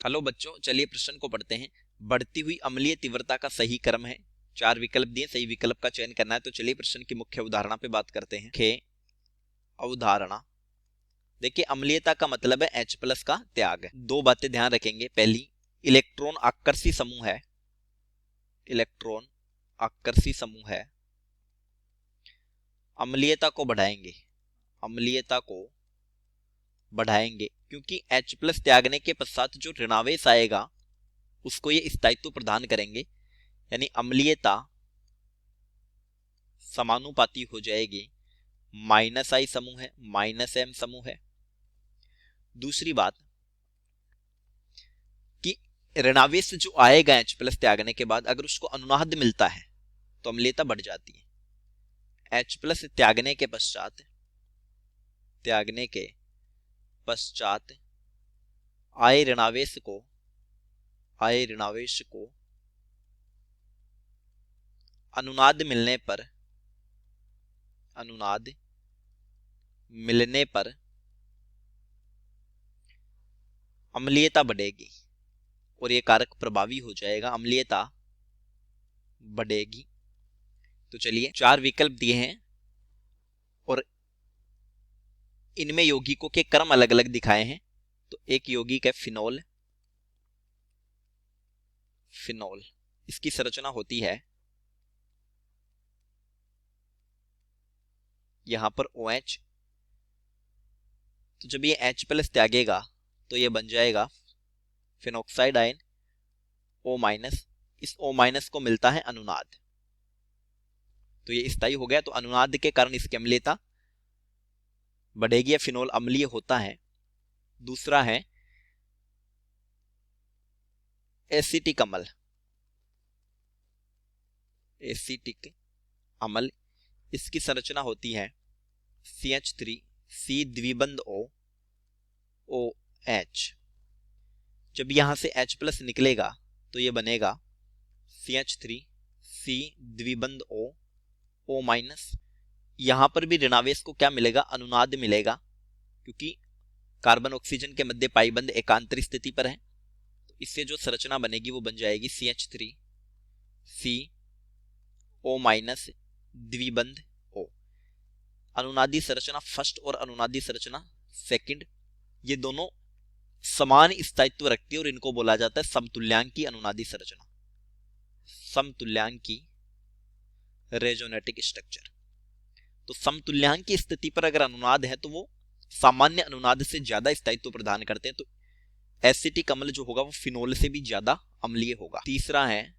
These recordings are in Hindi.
हेलो बच्चों, चलिए प्रश्न को पढ़ते हैं। बढ़ती हुई अम्लीय तीव्रता का सही क्रम है। 4 विकल्प दिए, सही विकल्प का चयन करना है। तो चलिए प्रश्न की मुख्य अवधारणा पे बात करते हैं। मुख्य अवधारणा देखिए, अम्लीयता का मतलब है H+ का त्याग। दो बातें ध्यान रखेंगे। पहली, इलेक्ट्रॉन आकर्षी समूह है। इलेक्ट्रॉन आकर्षी समूह है, अम्लीयता को बढ़ाएंगे। अम्लीयता को बढ़ाएंगे क्योंकि H+ त्यागने के पश्चात जो ऋणावेश आएगा उसको ये स्थायित्व प्रदान करेंगे, यानी अम्लीयता समानुपाती हो जाएगी। -I समूह है, -M समूह है। दूसरी बात कि ऋणावेश जो आएगा H+ त्यागने के बाद, अगर उसको अनुनाद मिलता है तो अम्लीयता बढ़ जाती है। H+ त्यागने के पश्चात आए ऋणावेश को अनुनाद मिलने पर अम्लीयता बढ़ेगी और ये कारक प्रभावी हो जाएगा, अम्लीयता बढ़ेगी। तो चलिए, 4 विकल्प दिए हैं और इनमें यौगिकों के क्रम अलग अलग दिखाए हैं। तो एक यौगिक है फिनोल। इसकी संरचना होती है यहां पर OH। तो जब ये H+ त्यागेगा तो ये बन जाएगा फिनोक्साइड आयन O-। इस O- को मिलता है अनुनाद, तो ये स्थायी हो गया। तो अनुनाद के कारण इसकी अम्लीयता बढ़ेगी या फिनोल अम्लीय होता है। दूसरा है एसिटिक अम्ल। इसकी संरचना होती है CH3C द्विबंध OH। जब यहां से H+ निकलेगा तो ये बनेगा CH3C द्विबंध O-। यहां पर भी ऋणावेश को क्या मिलेगा? अनुनाद मिलेगा, क्योंकि कार्बन ऑक्सीजन के मध्य पाईबंध एकांतर स्थिति पर है। तो इससे जो संरचना बनेगी वो बन जाएगी CH3CO- द्विबंध O। अनुनादी संरचना फर्स्ट और अनुनादी संरचना सेकंड, ये दोनों समान स्थायित्व रखती है और इनको बोला जाता है समतुल्यांकी अनुनादी संरचना, समतुल्यांकी रेजोनेटिक स्ट्रक्चर। तो समतुल्यांकी स्थिति पर अगर अनुनाद है तो वो सामान्य अनुनाद से ज्यादा स्थायित्व प्रदान करते हैं। तो एसिटिक अम्ल जो होगा वो फिनोल से भी ज्यादा अम्लीय होगा। तीसरा है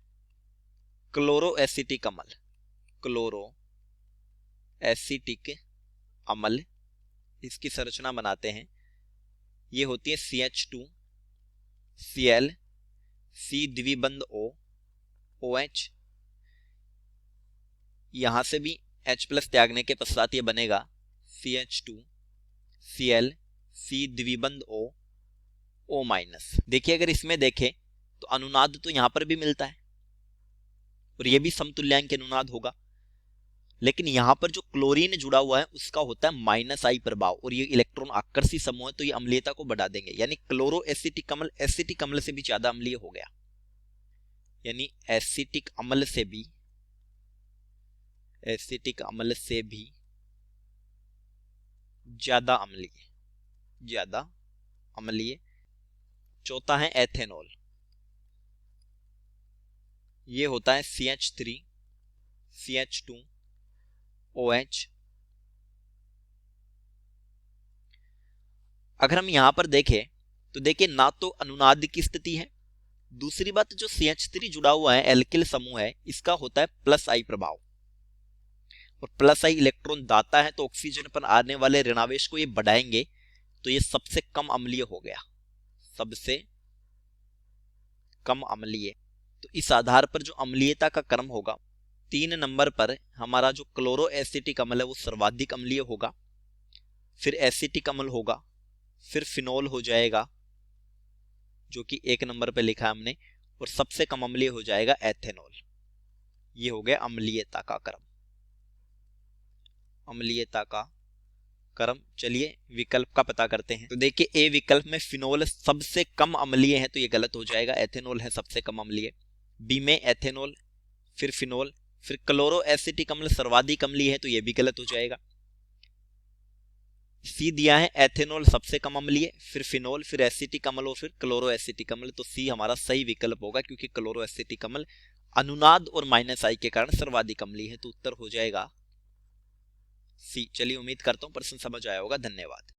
क्लोरो एसिटिक अम्ल। इसकी संरचना बनाते हैं, ये होती है CH2Cl द्विबंध OH। यहां से भी H+ त्यागने के पश्चात ये बनेगा CH2Cl द्विबंध O-। देखिए, अगर इसमें देखें तो अनुनाद तो यहां पर भी मिलता है और ये भी समतुल्यांक अनुनाद होगा, लेकिन यहां पर जो क्लोरीन जुड़ा हुआ है उसका होता है -I प्रभाव और ये इलेक्ट्रॉन आकर्षी समूह है, तो ये अम्लीयता को बढ़ा देंगे। यानी क्लोरो एसिटिक अम्ल से भी ज्यादा अम्लीय हो गया, यानी एसिटिक अम्ल से भी ज्यादा अम्लीय। चौथा है एथेनॉल। ये होता है CH3CH2OH। अगर हम यहां पर देखें तो देखिए, ना तो अनुनाद की स्थिति है, दूसरी बात जो CH3 जुड़ा हुआ है एल्किल समूह है, इसका होता है +I प्रभाव और +I इलेक्ट्रॉन दाता है, तो ऑक्सीजन पर आने वाले ऋणावेश को ये बढ़ाएंगे, तो ये सबसे कम अम्लीय हो गया, सबसे कम अम्लीय। तो इस आधार पर जो अम्लीयता का क्रम होगा, 3 नंबर पर हमारा जो क्लोरो एसिटिक अम्ल है वो सर्वाधिक अम्लीय होगा, फिर एसिटिक अम्ल होगा, फिर फिनोल हो जाएगा जो कि 1 नंबर पे लिखा है हमने, और सबसे कम अम्लीय हो जाएगा एथेनॉल। ये हो गया अम्लीयता का क्रम। क्रम। चलिए विकल्प का पता करते हैं। तो देखिए ए विकल्प में फिनोल सबसे कम अम्लीय है, तो ये गलत हो जाएगा, एथेनॉल है सबसे कम अम्लीय। बी में एथेनॉल, फिर फिनोल, फिर क्लोरो एसिटिक अम्ल सर्वाधिक अम्लीय है, तो ये भी गलत हो जाएगा। सी दिया है एथेनॉल सबसे कम अम्लीय, फिर फिनोल, फिर एसिटिक अम्ल और फिर क्लोरो एसिटिक अम्ल, तो सी हमारा सही विकल्प होगा, क्योंकि क्लोरो एसिटिक अम्ल अनुनाद और -I के कारण सर्वाधिक अम्लीय है, तो उत्तर हो जाएगा सी। चलिए उम्मीद करता हूं प्रश्न समझ आया होगा। धन्यवाद।